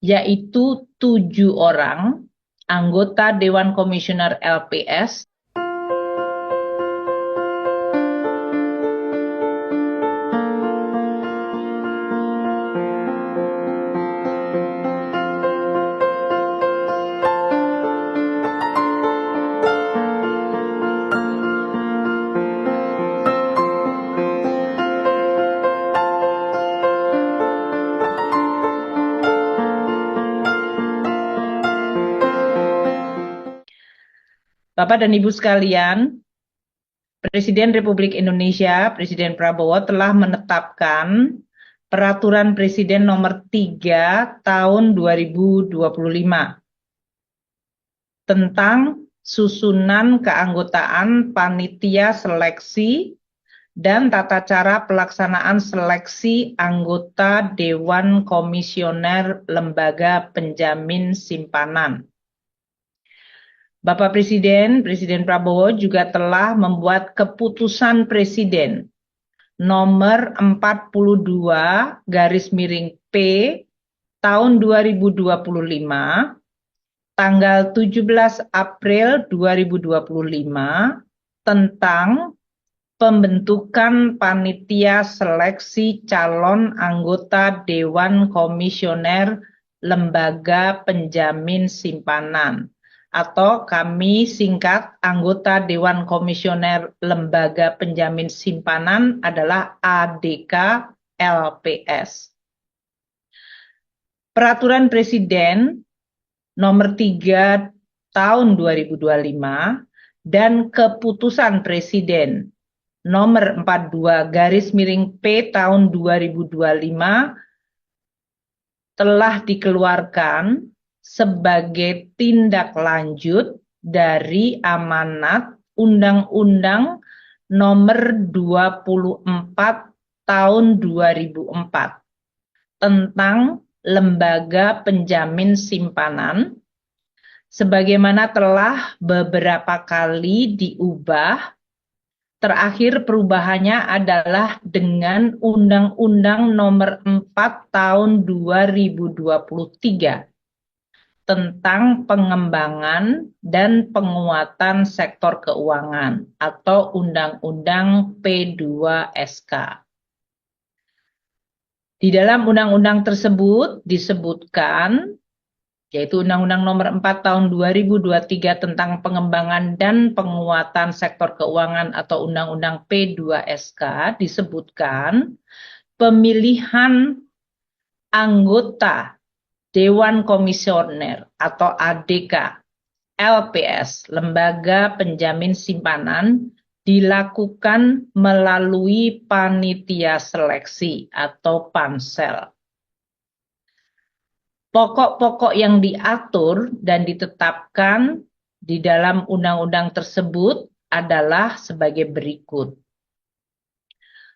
yaitu 7 orang anggota Dewan Komisioner LPS. Bapak dan Ibu sekalian, Presiden Republik Indonesia, Presiden Prabowo telah menetapkan Peraturan Presiden Nomor 3 Tahun 2025 tentang susunan keanggotaan panitia seleksi dan tata cara pelaksanaan seleksi anggota Dewan Komisioner Lembaga Penjamin Simpanan. Bapak Presiden, Presiden Prabowo juga telah membuat keputusan Presiden nomor 42/P tahun 2025 tanggal 17 April 2025 tentang pembentukan panitia seleksi calon anggota Dewan Komisioner Lembaga Penjamin Simpanan, atau kami singkat anggota Dewan Komisioner Lembaga Penjamin Simpanan adalah ADK LPS. Peraturan Presiden Nomor 3 Tahun 2025 dan Keputusan Presiden Nomor 42/P Tahun 2025 telah dikeluarkan sebagai tindak lanjut dari amanat Undang-Undang Nomor 24 Tahun 2004 tentang Lembaga Penjamin Simpanan, sebagaimana telah beberapa kali diubah. Terakhir perubahannya adalah dengan Undang-Undang Nomor 4 Tahun 2023 tentang pengembangan dan penguatan sektor keuangan atau Undang-Undang P2SK. Di dalam undang-undang tersebut disebutkan, yaitu Undang-Undang Nomor 4 Tahun 2023 tentang pengembangan dan penguatan sektor keuangan atau Undang-Undang P2SK, disebutkan pemilihan anggota Dewan Komisioner atau ADK LPS, Lembaga Penjamin Simpanan, dilakukan melalui panitia seleksi atau pansel. Pokok-pokok yang diatur dan ditetapkan di dalam undang-undang tersebut adalah sebagai berikut.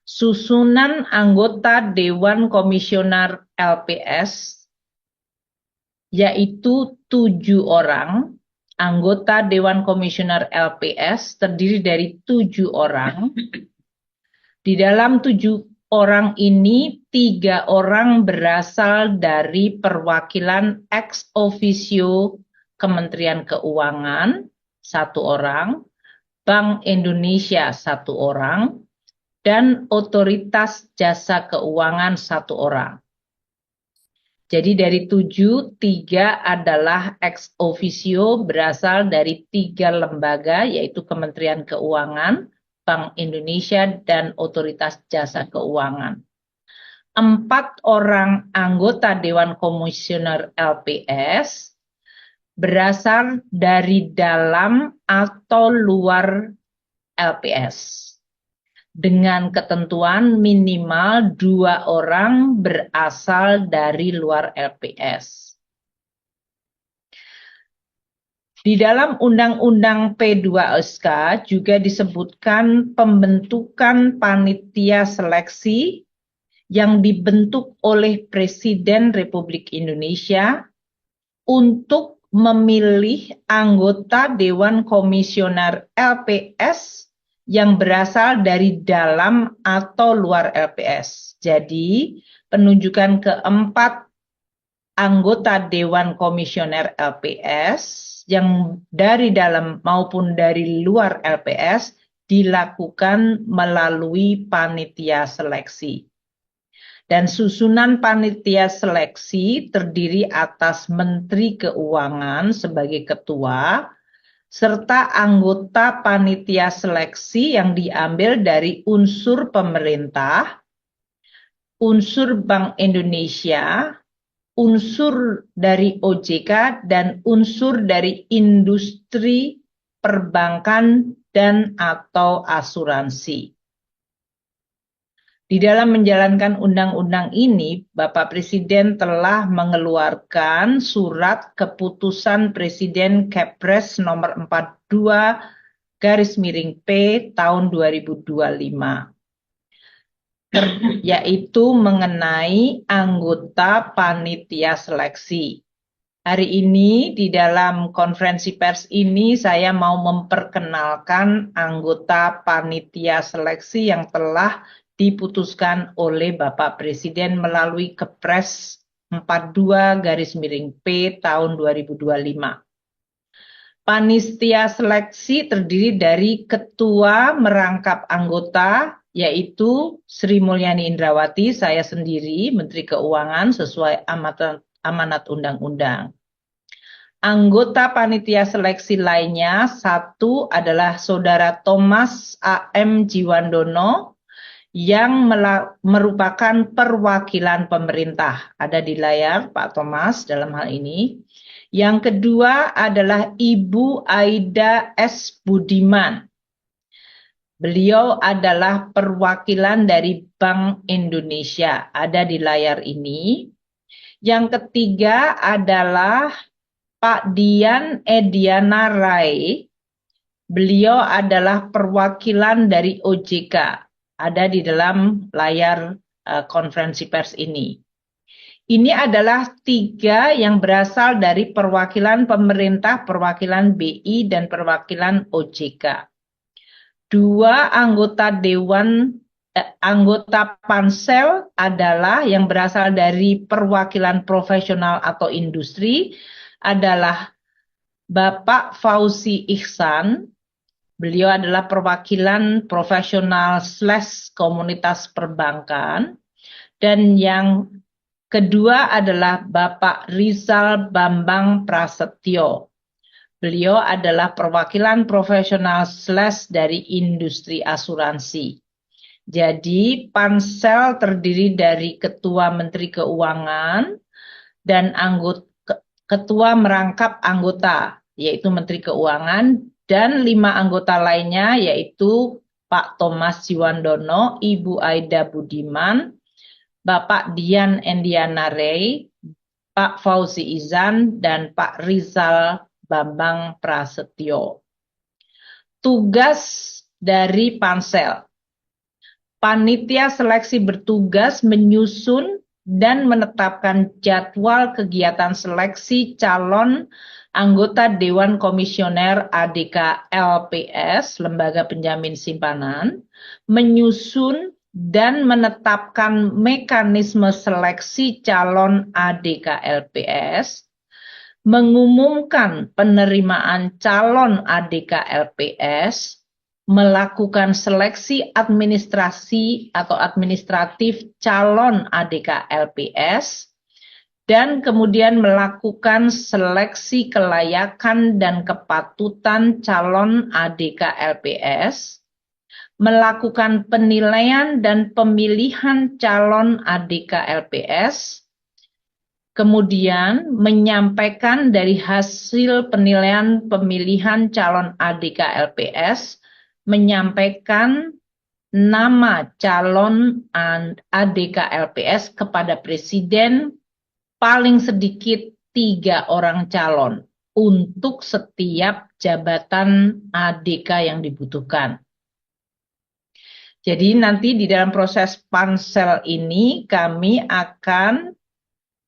Susunan anggota Dewan Komisioner LPS yaitu 7 orang anggota Dewan Komisioner LPS, terdiri dari 7 orang. Di dalam 7 orang ini 3 orang berasal dari perwakilan ex officio Kementerian Keuangan, 1 orang, Bank Indonesia 1 orang, dan Otoritas Jasa Keuangan 1 orang. Jadi dari 7, 3 adalah ex officio berasal dari 3 lembaga, yaitu Kementerian Keuangan, Bank Indonesia, dan Otoritas Jasa Keuangan. 4 orang anggota Dewan Komisioner LPS berasal dari dalam atau luar LPS. Dengan ketentuan minimal 2 orang berasal dari luar LPS. Di dalam Undang-Undang P2SK juga disebutkan pembentukan panitia seleksi yang dibentuk oleh Presiden Republik Indonesia untuk memilih anggota Dewan Komisioner LPS yang berasal dari dalam atau luar LPS. Jadi, penunjukan keempat anggota Dewan Komisioner LPS yang dari dalam maupun dari luar LPS dilakukan melalui panitia seleksi. Dan susunan panitia seleksi terdiri atas Menteri Keuangan sebagai ketua, serta anggota panitia seleksi yang diambil dari unsur pemerintah, unsur Bank Indonesia, unsur dari OJK, dan unsur dari industri perbankan dan atau asuransi. Di dalam menjalankan undang-undang ini, Bapak Presiden telah mengeluarkan surat keputusan Presiden Kepres nomor 42/P tahun 2025. Yaitu mengenai anggota panitia seleksi. Hari ini di dalam konferensi pers ini saya mau memperkenalkan anggota panitia seleksi yang telah diputuskan oleh Bapak Presiden melalui Kepres 42/P tahun 2025. Panitia seleksi terdiri dari ketua merangkap anggota, yaitu Sri Mulyani Indrawati, saya sendiri, Menteri Keuangan sesuai amanat undang-undang. Anggota panitia seleksi lainnya, satu adalah Saudara Thomas A.M. Jiwandono, yang merupakan perwakilan pemerintah. Ada di layar Pak Thomas dalam hal ini. Yang kedua adalah Ibu Aida S. Budiman. Beliau adalah perwakilan dari Bank Indonesia. Ada di layar ini. Yang ketiga adalah Pak Dian Ediana Rai. Beliau adalah perwakilan dari OJK. Ada di dalam layar konferensi pers ini. Ini adalah 3 yang berasal dari perwakilan pemerintah, perwakilan BI, dan perwakilan OJK. 2 anggota pansel adalah yang berasal dari perwakilan profesional atau industri, adalah Bapak Fauzi Ihsan. Beliau adalah perwakilan profesional / komunitas perbankan. Dan yang kedua adalah Bapak Rizal Bambang Prasetyo. Beliau adalah perwakilan profesional / dari industri asuransi. Jadi pansel terdiri dari Ketua Menteri Keuangan dan ketua merangkap anggota, yaitu Menteri Keuangan, dan 5 anggota lainnya yaitu Pak Thomas Jiwandono, Ibu Aida Budiman, Bapak Dian Endiana Ray, Pak Fauzi Ihsan, dan Pak Rizal Bambang Prasetyo. Tugas dari pansel. Panitia seleksi bertugas menyusun dan menetapkan jadwal kegiatan seleksi calon anggota Dewan Komisioner ADK LPS, Lembaga Penjamin Simpanan, menyusun dan menetapkan mekanisme seleksi calon ADK LPS, mengumumkan penerimaan calon ADK LPS, melakukan seleksi administrasi atau administratif calon ADK LPS, dan kemudian melakukan seleksi kelayakan dan kepatutan calon ADK LPS, melakukan penilaian dan pemilihan calon ADK LPS, kemudian menyampaikan dari hasil penilaian pemilihan calon ADK LPS, menyampaikan nama calon ADK LPS kepada Presiden, paling sedikit 3 orang calon untuk setiap jabatan ADK yang dibutuhkan. Jadi nanti di dalam proses pansel ini kami akan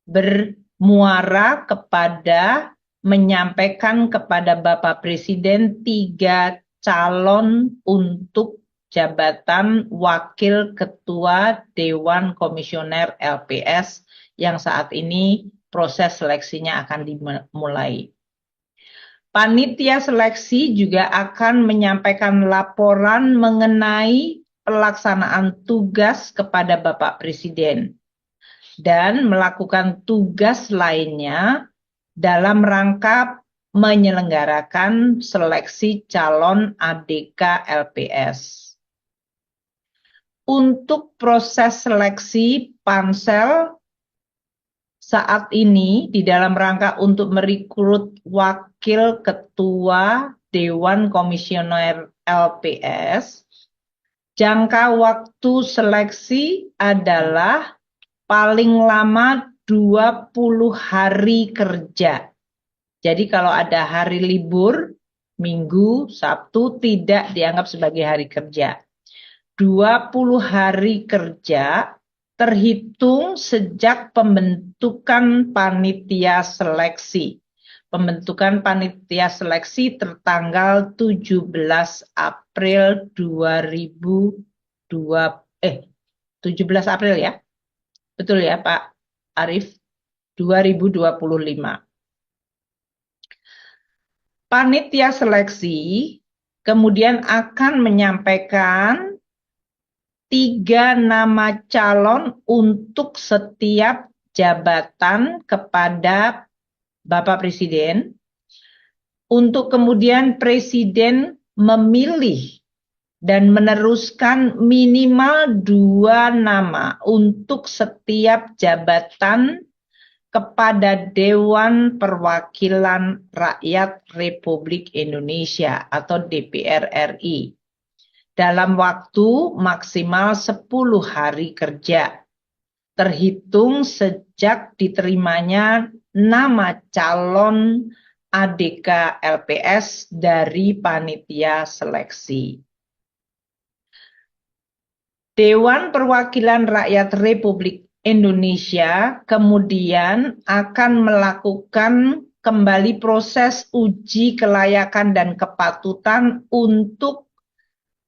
bermuara kepada menyampaikan kepada Bapak Presiden 3 calon untuk jabatan Wakil Ketua Dewan Komisioner LPS yang saat ini proses seleksinya akan dimulai. Panitia seleksi juga akan menyampaikan laporan mengenai pelaksanaan tugas kepada Bapak Presiden dan melakukan tugas lainnya dalam rangka menyelenggarakan seleksi calon ADK LPS. Untuk proses seleksi pansel saat ini di dalam rangka untuk merekrut wakil ketua Dewan Komisioner LPS, jangka waktu seleksi adalah paling lama 20 hari kerja. Jadi kalau ada hari libur, Minggu, Sabtu tidak dianggap sebagai hari kerja. 20 hari kerja terhitung sejak pembentukan panitia seleksi. Pembentukan panitia seleksi tertanggal 17 April 17 April ya. Betul ya Pak Arief? 2025. Panitia seleksi kemudian akan menyampaikan 3 nama calon untuk setiap jabatan kepada Bapak Presiden, untuk kemudian Presiden memilih dan meneruskan minimal 2 nama untuk setiap jabatan kepada Dewan Perwakilan Rakyat Republik Indonesia atau DPR RI. Dalam waktu maksimal 10 hari kerja, terhitung sejak diterimanya nama calon ADK LPS dari panitia seleksi. Dewan Perwakilan Rakyat Republik Indonesia kemudian akan melakukan kembali proses uji kelayakan dan kepatutan untuk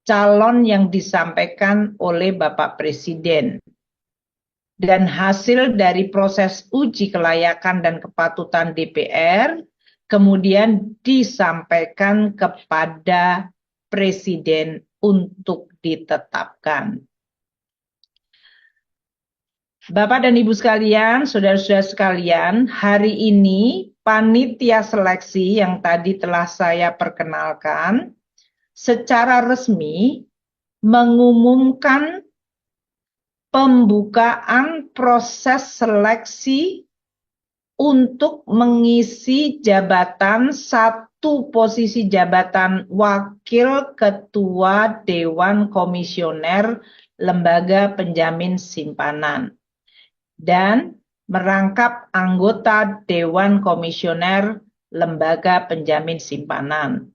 calon yang disampaikan oleh Bapak Presiden. Dan hasil dari proses uji kelayakan dan kepatutan DPR kemudian disampaikan kepada Presiden untuk ditetapkan. Bapak dan Ibu sekalian, saudara-saudara sekalian, hari ini panitia seleksi yang tadi telah saya perkenalkan secara resmi mengumumkan pembukaan proses seleksi untuk mengisi jabatan 1 posisi jabatan Wakil Ketua Dewan Komisioner Lembaga Penjamin Simpanan dan merangkap anggota Dewan Komisioner Lembaga Penjamin Simpanan.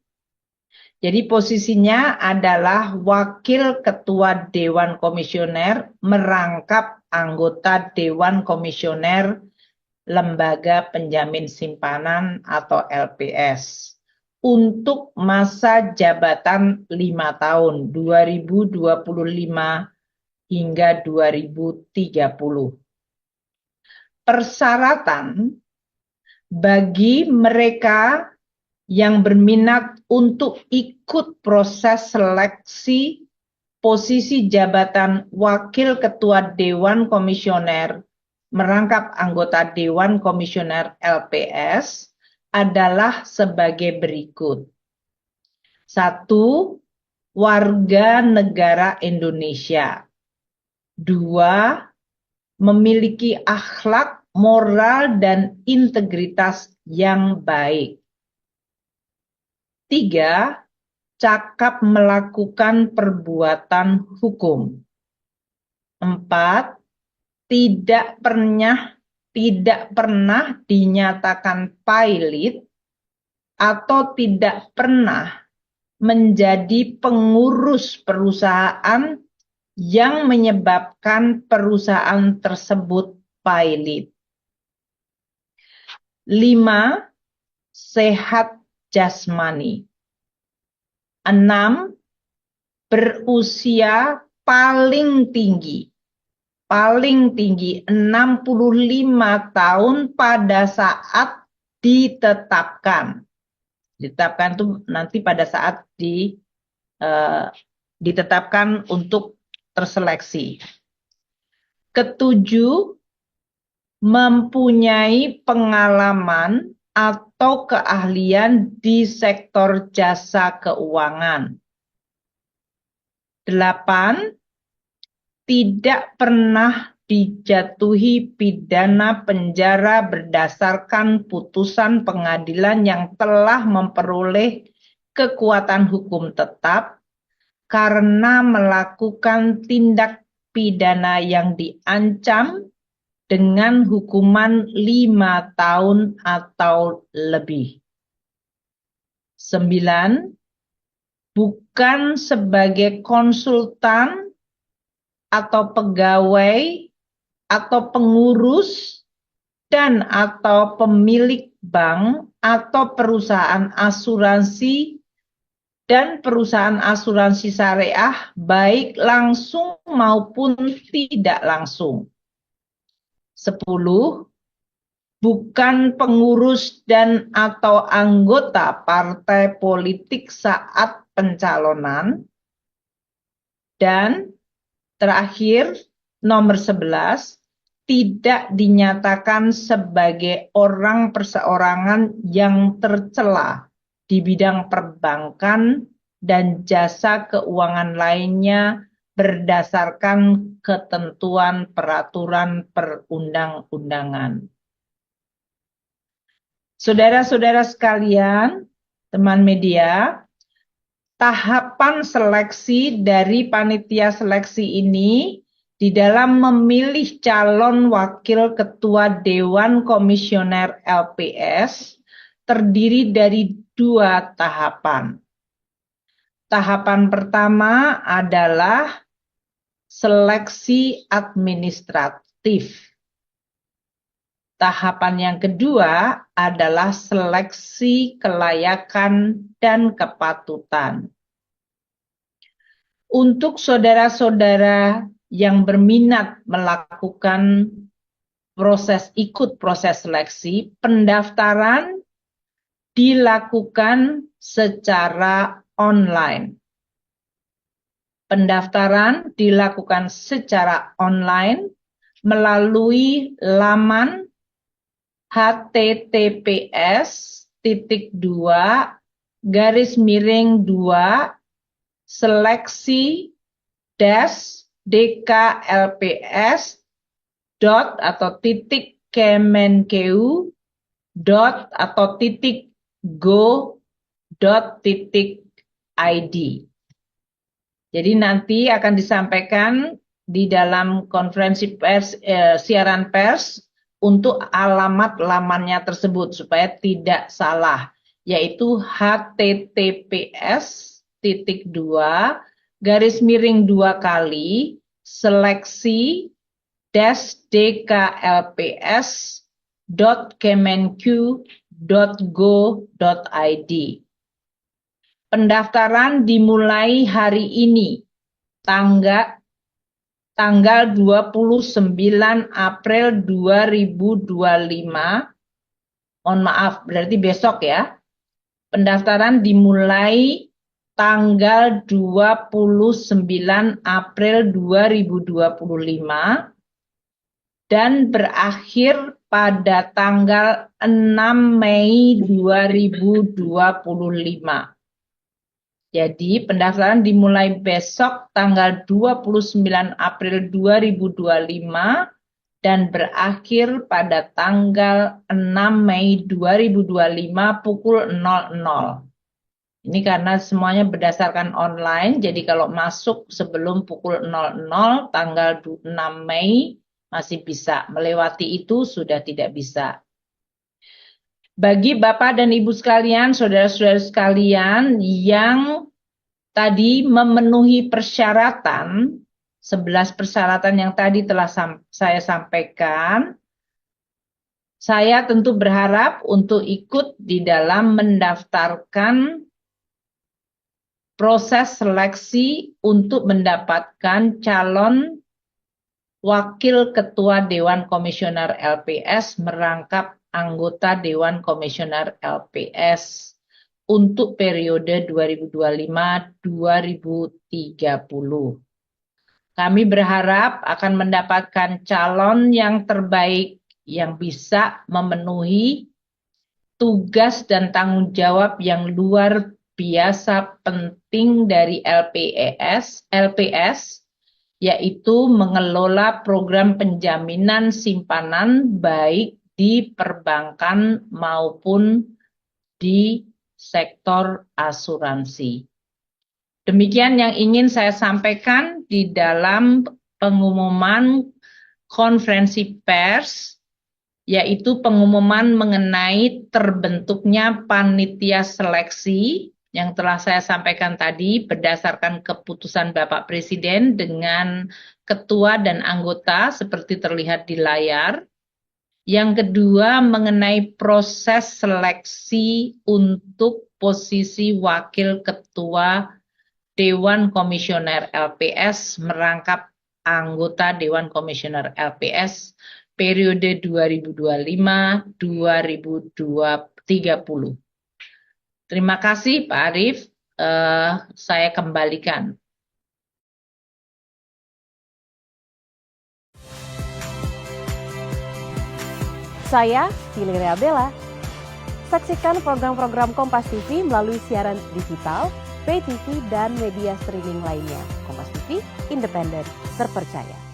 Jadi posisinya adalah Wakil Ketua Dewan Komisioner merangkap anggota Dewan Komisioner Lembaga Penjamin Simpanan atau LPS untuk masa jabatan 5 tahun 2025 hingga 2030. Persyaratan bagi mereka yang berminat untuk ikut proses seleksi posisi jabatan Wakil Ketua Dewan Komisioner merangkap anggota Dewan Komisioner LPS adalah sebagai berikut. 1. Warga negara Indonesia. 2. Memiliki akhlak, moral, dan integritas yang baik. 3. Cakap melakukan perbuatan hukum. 4. Tidak pernah dinyatakan pailit atau tidak pernah menjadi pengurus perusahaan yang menyebabkan perusahaan tersebut pailit. 5. Sehat jasmani. 6. Berusia paling tinggi paling tinggi 65 tahun pada saat ditetapkan. Ditetapkan itu nanti pada saat ditetapkan untuk terseleksi. Ketujuh, mempunyai pengalaman atau keahlian di sektor jasa keuangan. 8, tidak pernah dijatuhi pidana penjara berdasarkan putusan pengadilan yang telah memperoleh kekuatan hukum tetap karena melakukan tindak pidana yang diancam dengan hukuman 5 tahun atau lebih. 9, bukan sebagai konsultan atau pegawai atau pengurus dan atau pemilik bank atau perusahaan asuransi dan perusahaan asuransi syariah baik langsung maupun tidak langsung. 10, bukan pengurus dan atau anggota partai politik saat pencalonan. Dan terakhir, nomor 11, tidak dinyatakan sebagai orang perseorangan yang tercela di bidang perbankan dan jasa keuangan lainnya berdasarkan ketentuan peraturan perundang-undangan. Saudara-saudara sekalian, teman media, tahapan seleksi dari panitia seleksi ini di dalam memilih calon wakil ketua Dewan Komisioner LPS terdiri dari 2 tahapan. Tahapan pertama adalah seleksi administratif. Tahapan yang kedua adalah seleksi kelayakan dan kepatutan. Untuk saudara-saudara yang berminat melakukan ikut proses seleksi, pendaftaran dilakukan secara online. Pendaftaran dilakukan secara online melalui laman https://dkLPS.go.id. Jadi nanti akan disampaikan di dalam konferensi pers, siaran pers untuk alamat lamannya tersebut supaya tidak salah, yaitu https://seleksi-dkLPS.kemenq.go.id. Pendaftaran dimulai hari ini, tanggal 29 April 2025. Mohon maaf, berarti besok ya. Pendaftaran dimulai tanggal 29 April 2025 dan berakhir pada tanggal 6 Mei 2025. Jadi pendaftaran dimulai besok tanggal 29 April 2025 dan berakhir pada tanggal 6 Mei 2025 pukul 00. Ini karena semuanya berdasarkan online, jadi kalau masuk sebelum pukul 00 tanggal 6 Mei masih bisa, melewati itu sudah tidak bisa. Bagi Bapak dan Ibu sekalian, saudara-saudara sekalian yang tadi memenuhi persyaratan, 11 persyaratan yang tadi telah saya sampaikan, saya tentu berharap untuk ikut di dalam mendaftarkan proses seleksi untuk mendapatkan calon Wakil Ketua Dewan Komisioner LPS merangkap anggota Dewan Komisioner LPS untuk periode 2025-2030. Kami berharap akan mendapatkan calon yang terbaik yang bisa memenuhi tugas dan tanggung jawab yang luar biasa penting dari LPS, yaitu mengelola program penjaminan simpanan baik di perbankan maupun di sektor asuransi. Demikian yang ingin saya sampaikan di dalam pengumuman konferensi pers, yaitu pengumuman mengenai terbentuknya panitia seleksi yang telah saya sampaikan tadi berdasarkan keputusan Bapak Presiden dengan ketua dan anggota seperti terlihat di layar. Yang kedua mengenai proses seleksi untuk posisi wakil ketua Dewan Komisioner LPS merangkap anggota Dewan Komisioner LPS periode 2025-2030. Terima kasih Pak Arief, saya kembalikan. Saya Valeria Bella. Saksikan program-program Kompas TV melalui siaran digital, pay TV, dan media streaming lainnya. Kompas TV, independen, terpercaya.